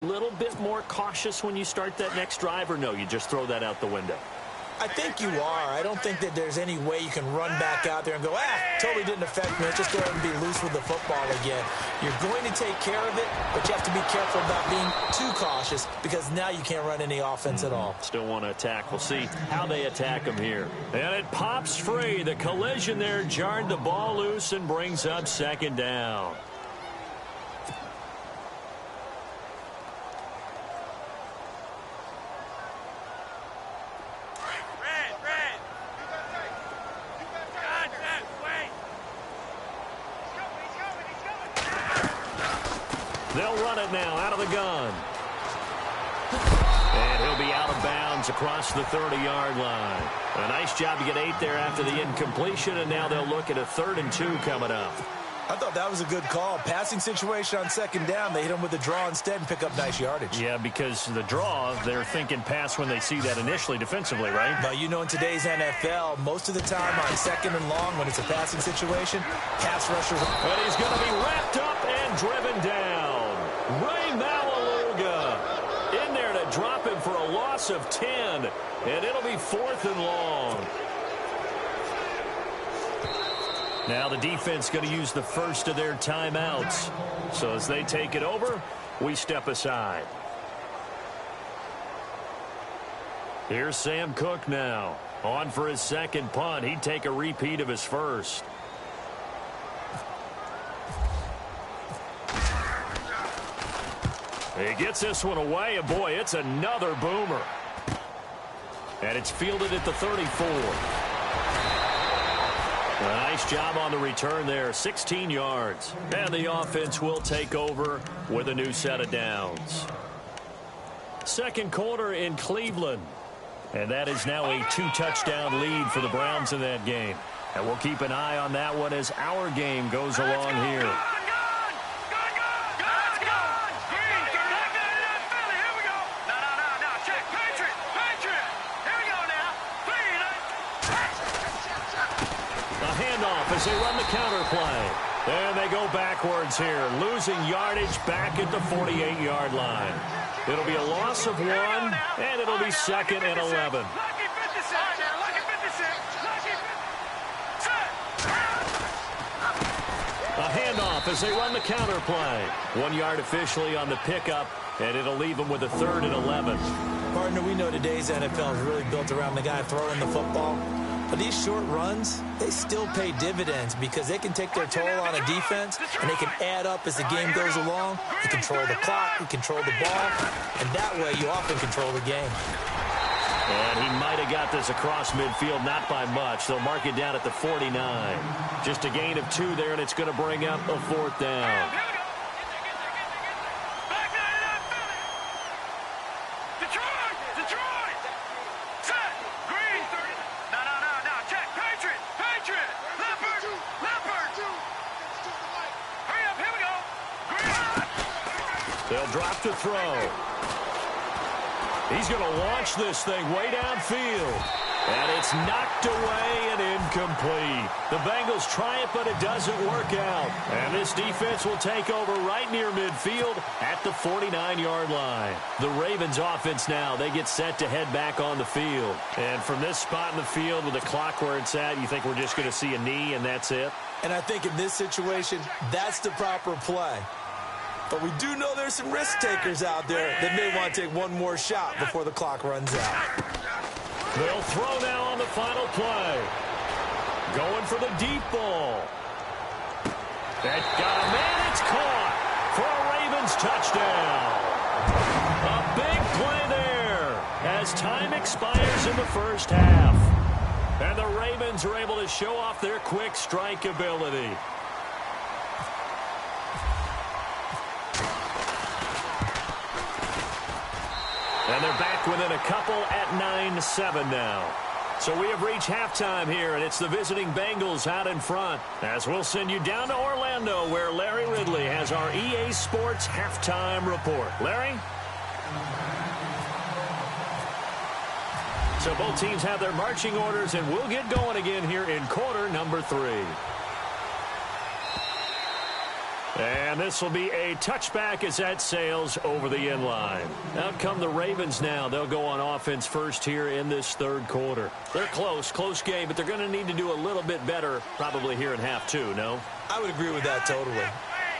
A little bit more cautious when you start that next drive, or no, you just throw that out the window? I think you are. I don't think that there's any way you can run back out there and go, totally didn't affect me. Let's just go ahead and be loose with the football again. You're going to take care of it, but you have to be careful about being too cautious because now you can't run any offense at all. Still want to attack. We'll see how they attack him here. And it pops free. The collision there jarred the ball loose and brings up second down. They'll run it now out of the gun. And he'll be out of bounds across the 30-yard line. A nice job to get 8 there after the incompletion, and now they'll look at a 3rd and 2 coming up. I thought that was a good call. Passing situation on second down. They hit him with a draw instead and pick up nice yardage. Yeah, because the draw, they're thinking pass when they see that initially defensively, right? But you know, in today's NFL, most of the time on second and long, when it's a passing situation, pass rushers. But he's going to be wrapped up and driven down. Ray Malaluga in there to drop him for a loss of 10, and it'll be 4th and long. Now the defense going to use the first of their timeouts. So as they take it over, we step aside. Here's Sam Cook now. On for his second punt. He'd take a repeat of his first. He gets this one away, and boy, it's another boomer. And it's fielded at the 34. A nice job on the return there, 16 yards. And the offense will take over with a new set of downs. Second quarter in Cleveland. And that is now a 2-touchdown lead for the Browns in that game. And we'll keep an eye on that one as our game goes along here. As they run the counter play. And they go backwards here, losing yardage back at the 48-yard line. It'll be a loss of 1, and it'll be 2nd and 11. A handoff as they run the counter play. 1 yard officially on the pickup, and it'll leave them with a 3rd and 11. Partner, we know today's NFL is really built around the guy throwing the football. But these short runs, they still pay dividends because they can take their toll on a defense and they can add up as the game goes along. You control the clock, you control the ball, and that way you often control the game. And he might have got this across midfield, not by much. They'll mark it down at the 49. Just a gain of 2 there, and it's going to bring up a 4th down. They'll drop to throw. He's going to launch this thing way downfield. And it's knocked away and incomplete. The Bengals try it, but it doesn't work out. And this defense will take over right near midfield at the 49-yard line. The Ravens offense now, they get set to head back on the field. And from this spot in the field with the clock where it's at, you think we're just going to see a knee and that's it? And I think in this situation, that's the proper play. But we do know there's some risk takers out there that may want to take one more shot before the clock runs out. They'll throw now on the final play. Going for the deep ball. That got a man. It's caught for a Ravens touchdown. A big play there as time expires in the first half. And the Ravens are able to show off their quick strike ability. And they're back within a couple at 9-7 now. So we have reached halftime here, and it's the visiting Bengals out in front. As we'll send you down to Orlando, where Larry Ridley has our EA Sports halftime report. Larry? So both teams have their marching orders, and we'll get going again here in quarter number 3. And this will be a touchback as that sails over the end line. Out come the Ravens now. They'll go on offense first here in this third quarter. They're close game, but they're going to need to do a little bit better probably here in half two, no? I would agree with that totally.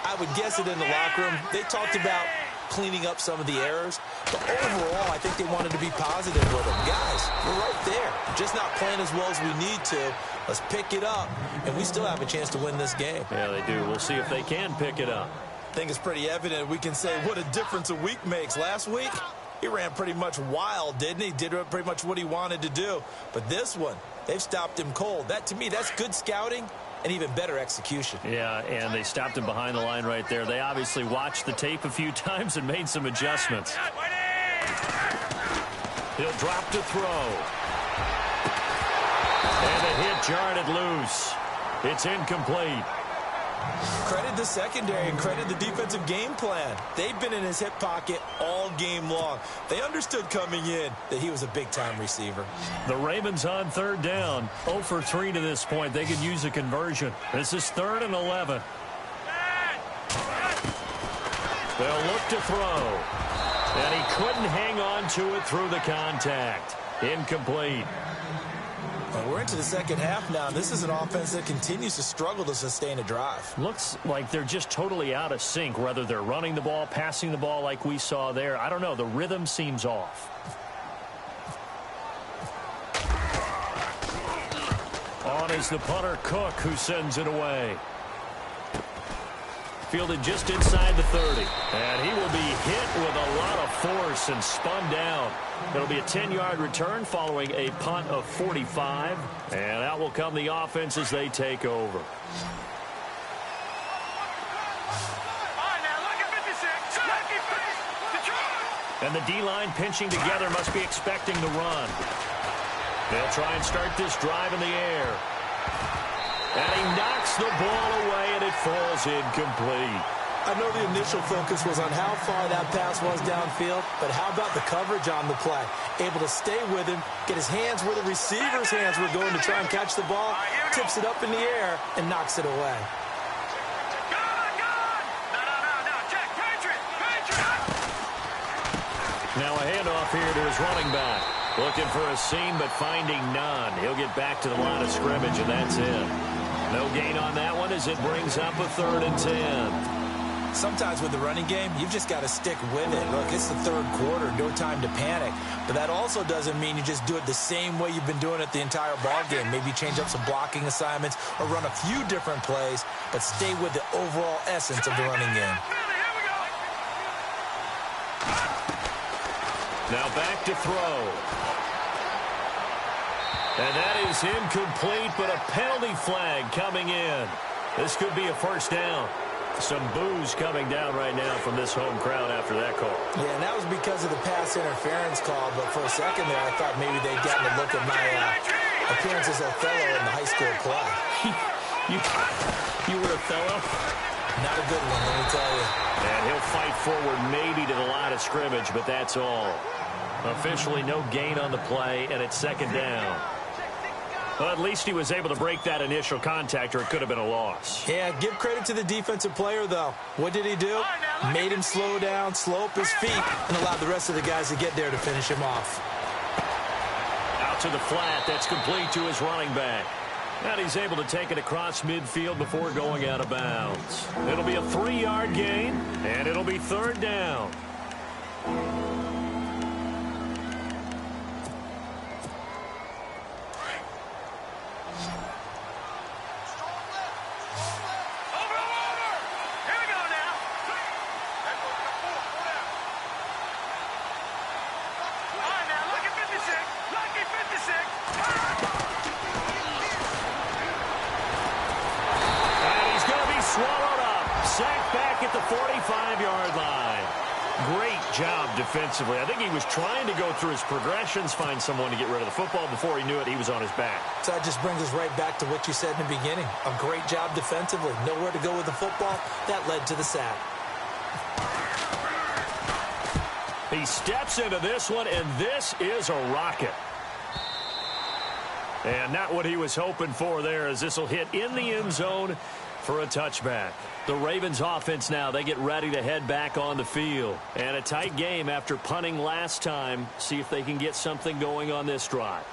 I would guess it in the locker room. They talked about cleaning up some of the errors, but overall, I think they wanted to be positive with them. Guys, we're right there. Just not playing as well as we need to. Let's pick it up, and we still have a chance to win this game. Yeah, they do. We'll see if they can pick it up. I think it's pretty evident. We can say what a difference a week makes. Last week, he ran pretty much wild, didn't he? Did pretty much what he wanted to do. But this one, they've stopped him cold. That, to me, that's good scouting and even better execution. Yeah, and they stopped him behind the line right there. They obviously watched the tape a few times and made some adjustments. He'll drop to throw. And the hit jarred it loose. It's incomplete. Credit the secondary and credit the defensive game plan. They've been in his hip pocket all game long. They understood coming in that he was a big-time receiver. The Ravens on third down. 0 for 3 to this point. They could use a conversion. This is 3rd and 11. They'll look to throw. And he couldn't hang on to it through the contact. Incomplete. And we're into the second half now. This is an offense that continues to struggle to sustain a drive. Looks like they're just totally out of sync, whether they're running the ball, passing the ball like we saw there. I don't know. The rhythm seems off. On is the punter, Cook, who sends it away. Fielded just inside the 30. And he will be hit with a lot of force and spun down. It'll be a 10-yard return following a punt of 45. And out will come the offense as they take over. And the D-line pinching together must be expecting the run. They'll try and start this drive in the air. And he knocks the ball away, and it falls incomplete. I know the initial focus was on how far that pass was downfield, but how about the coverage on the play? Able to stay with him, get his hands where the receiver's hands were going to try and catch the ball, tips it up in the air, and knocks it away. Now a handoff here to his running back. Looking for a seam, but finding none. He'll get back to the line of scrimmage, and that's it. No gain on that one as it brings up a 3rd and 10. Sometimes with the running game, you've just got to stick with it. Look, it's the third quarter, no time to panic. But that also doesn't mean you just do it the same way you've been doing it the entire ball game. Maybe change up some blocking assignments or run a few different plays, but stay with the overall essence of the running game. Now back to throw. And that is incomplete, but a penalty flag coming in. This could be a first down. Some boos coming down right now from this home crowd after that call. Yeah, and that was because of the pass interference call, but for a second there, I thought maybe they'd gotten a look at my appearance as Othello in the high school play. You were Othello? Not a good one, let me tell you. And he'll fight forward maybe to the line of scrimmage, but that's all. Officially no gain on the play, and it's 2nd down. Well, at least he was able to break that initial contact, or it could have been a loss. Yeah, give credit to the defensive player, though. What did he do? Made him slow down, slow up his feet, and allowed the rest of the guys to get there to finish him off. Out to the flat. That's complete to his running back. And he's able to take it across midfield before going out of bounds. It'll be a 3-yard gain, and it'll be 3rd down. Defensively, I think he was trying to go through his progressions, find someone to get rid of the football. Before he knew it, he was on his back. So that just brings us right back to what you said in the beginning. A great job defensively. Nowhere to go with the football. That led to the sack. He steps into this one, and this is a rocket. And not what he was hoping for there, as this will hit in the end zone for a touchback. The Ravens offense now, they get ready to head back on the field. And a tight game after punting last time. See if they can get something going on this drive.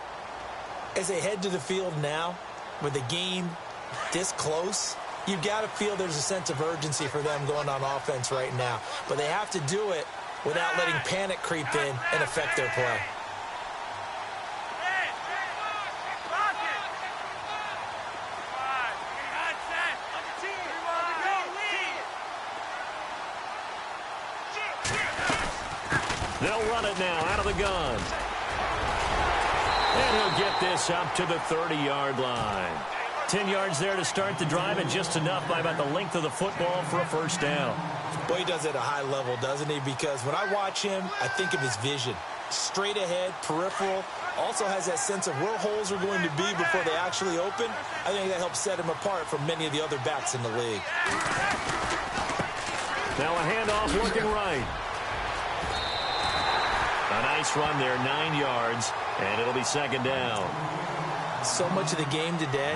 As they head to the field now, with the game this close, you've got to feel there's a sense of urgency for them going on offense right now. But they have to do it without letting panic creep in and affect their play. They'll run it now out of the gun. And he'll get this up to the 30-yard line. 10 yards there to start the drive, and just enough by about the length of the football for a first down. Boy, he does it at a high level, doesn't he? Because when I watch him, I think of his vision. Straight ahead, peripheral, also has that sense of where holes are going to be before they actually open. I think that helps set him apart from many of the other backs in the league. Now a handoff looking right. A nice run there, 9 yards, and it'll be second down. So much of the game today,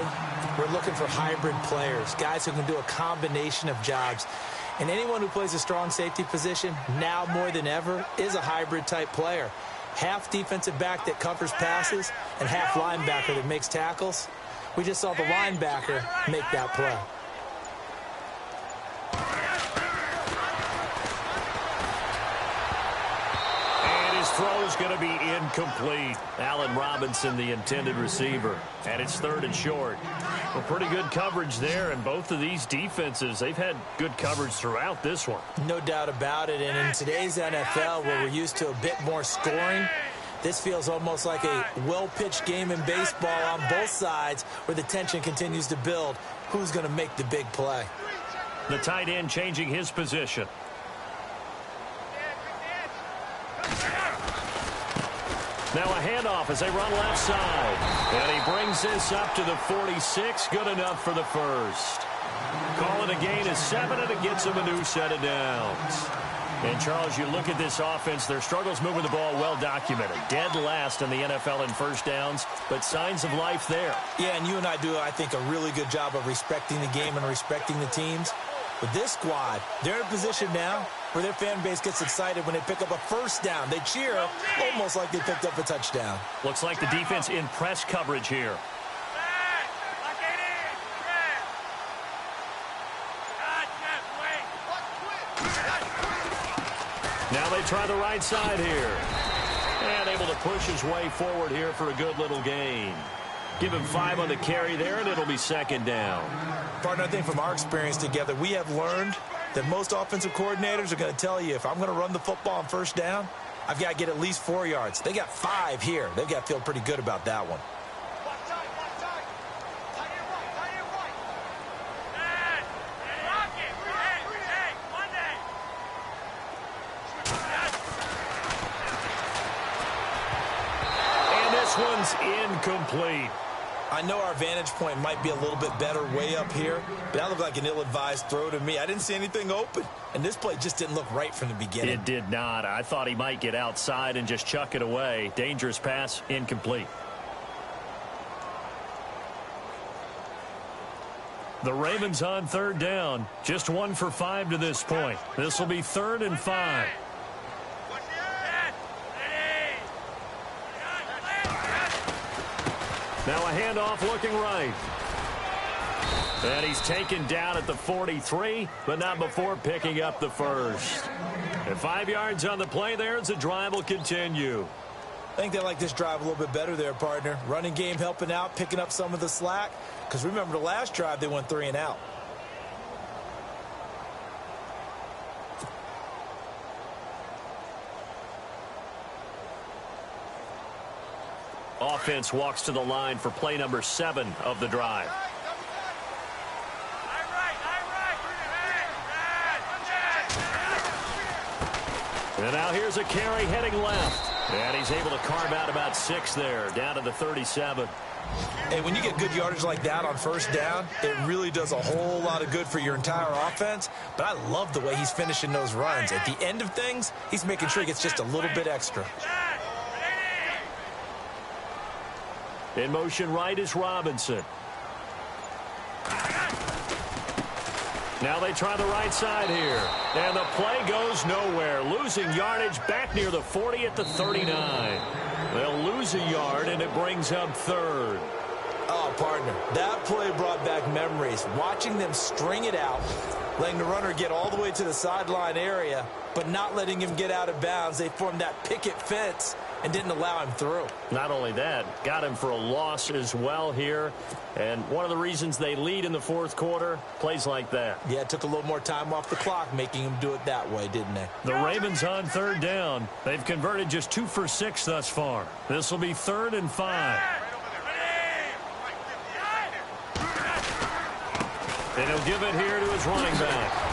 we're looking for hybrid players, guys who can do a combination of jobs. And anyone who plays a strong safety position, now more than ever, is a hybrid-type player. Half defensive back that covers passes and half linebacker that makes tackles. We just saw the linebacker make that play. Throw's going to be incomplete. Allen Robinson, the intended receiver. And it's third and short. Well, pretty good coverage there, and both of these defenses, they've had good coverage throughout this one. No doubt about it, and in today's NFL, where we're used to a bit more scoring, this feels almost like a well-pitched game in baseball on both sides, where the tension continues to build. Who's going to make the big play? The tight end changing his position. Now a handoff as they run left side. And he brings this up to the 46. Good enough for the first. Call it a gain of 7, and it gets him a new set of downs. And, Charles, you look at this offense, their struggles moving the ball well documented. Dead last in the NFL in first downs, but signs of life there. Yeah, and you and I do, I think, a really good job of respecting the game and respecting the teams. With this squad, they're in a position now where their fan base gets excited when they pick up a first down. They cheer almost like they picked up a touchdown. Looks like the defense in press coverage here. Now they try the right side here. And able to push his way forward here for a good little gain. Give him 5 on the carry there, and it'll be second down. Partner, I think from our experience together, we have learned that most offensive coordinators are going to tell you, if I'm going to run the football on first down, I've got to get at least 4 yards. They got 5 here. They've got to feel pretty good about that one. And this one's incomplete. I know our vantage point might be a little bit better way up here, but that looked like an ill-advised throw to me. I didn't see anything open, and this play just didn't look right from the beginning. It did not. I thought he might get outside and just chuck it away. Dangerous pass, incomplete. The Ravens on third down. Just 1 for 5 to this point. This will be 3rd and 5. Now a handoff looking right. And he's taken down at the 43, but not before picking up the first. And 5 yards on the play there as the drive will continue. I think they like this drive a little bit better there, partner. Running game helping out, picking up some of the slack. Because remember the last drive, they went 3 and out. Offense walks to the line for play number 7 of the drive. And now here's a carry heading left. And he's able to carve out about 6 there, down to the 37. Hey, when you get good yardage like that on first down, it really does a whole lot of good for your entire offense. But I love the way he's finishing those runs. At the end of things, he's making sure he gets just a little bit extra. In motion right is Robinson. Now they try the right side here. And the play goes nowhere. Losing yardage back near the 40 at the 39. They'll lose a yard, and it brings up third. Oh, partner, that play brought back memories. Watching them string it out, letting the runner get all the way to the sideline area, but not letting him get out of bounds. They formed that picket fence and didn't allow him through. Not only that, got him for a loss as well here. And one of the reasons they lead in the fourth quarter, plays like that. Yeah, it took a little more time off the clock, making him do it that way, didn't they? The Ravens on third down. They've converted just 2 for 6 thus far. This will be 3rd and 5. And he'll give it here to his running back.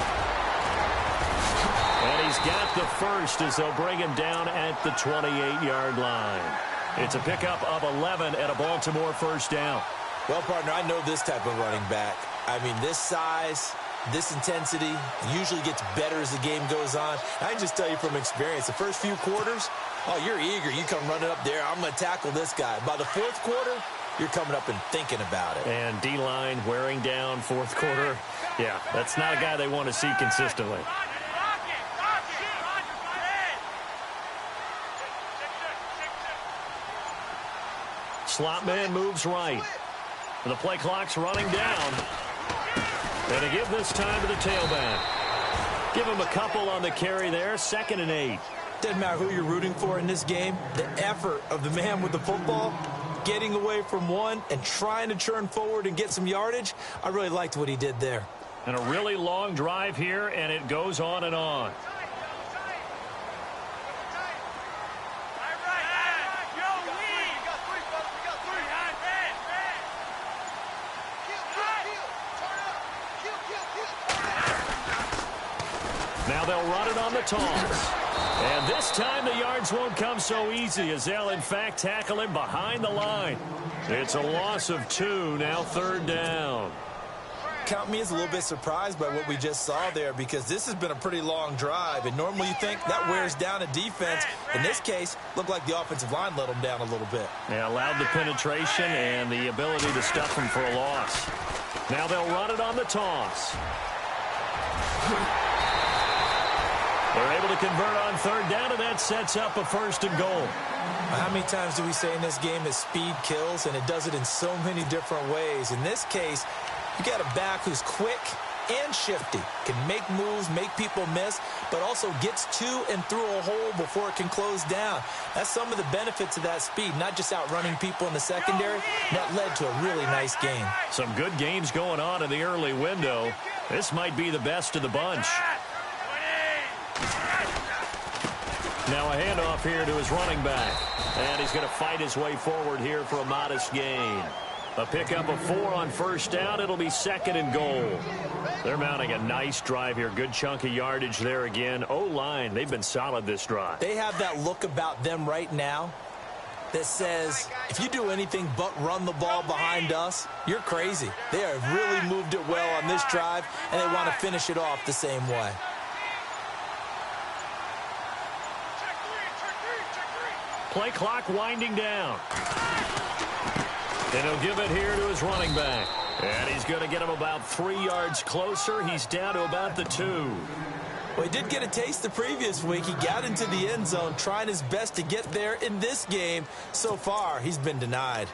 And he's got the first as they'll bring him down at the 28-yard line. It's a pickup of 11 at a Baltimore first down. Well, partner, I know this type of running back. I mean, this size, this intensity usually gets better as the game goes on. I can just tell you from experience, the first few quarters, oh, you're eager. You come running up there. I'm going to tackle this guy. By the fourth quarter, you're coming up and thinking about it. And D-line wearing down fourth quarter. Yeah, that's not a guy they want to see consistently. Slot man moves right. And the play clock's running down. And to give this time to the tailback. Give him a couple on the carry there. 2nd and 8. Doesn't matter who you're rooting for in this game. The effort of the man with the football, getting away from one and trying to turn forward and get some yardage. I really liked what he did there. And a really long drive here, and it goes on and on. Now they'll run it on the toss. And this time the yards won't come so easy as they'll, in fact, tackle him behind the line. It's a loss of 2, now 3rd down. Count me as a little bit surprised by what we just saw there, because this has been a pretty long drive, and normally you think that wears down a defense. In this case, looked like the offensive line let them down a little bit. Yeah, allowed the penetration and the ability to stuff him for a loss. Now they'll run it on the toss. They're able to convert on 3rd down, and that sets up a 1st and goal. How many times do we say in this game that speed kills, and it does it in so many different ways? In this case, you got a back who's quick and shifty, can make moves, make people miss, but also gets to and through a hole before it can close down. That's some of the benefits of that speed, not just outrunning people in the secondary. That led to a really nice game. Some good games going on in the early window. This might be the best of the bunch. Now a handoff here to his running back. And he's going to fight his way forward here for a modest gain. A pickup of 4 on 1st down. It'll be 2nd and goal. They're mounting a nice drive here. Good chunk of yardage there again. O-line, they've been solid this drive. They have that look about them right now that says, if you do anything but run the ball behind us, you're crazy. They have really moved it well on this drive, and they want to finish it off the same way. Play clock winding down. And he'll give it here to his running back. And he's going to get him about 3 yards closer. He's down to about the 2. Well, he did get a taste the previous week. He got into the end zone, trying his best to get there in this game. So far, he's been denied.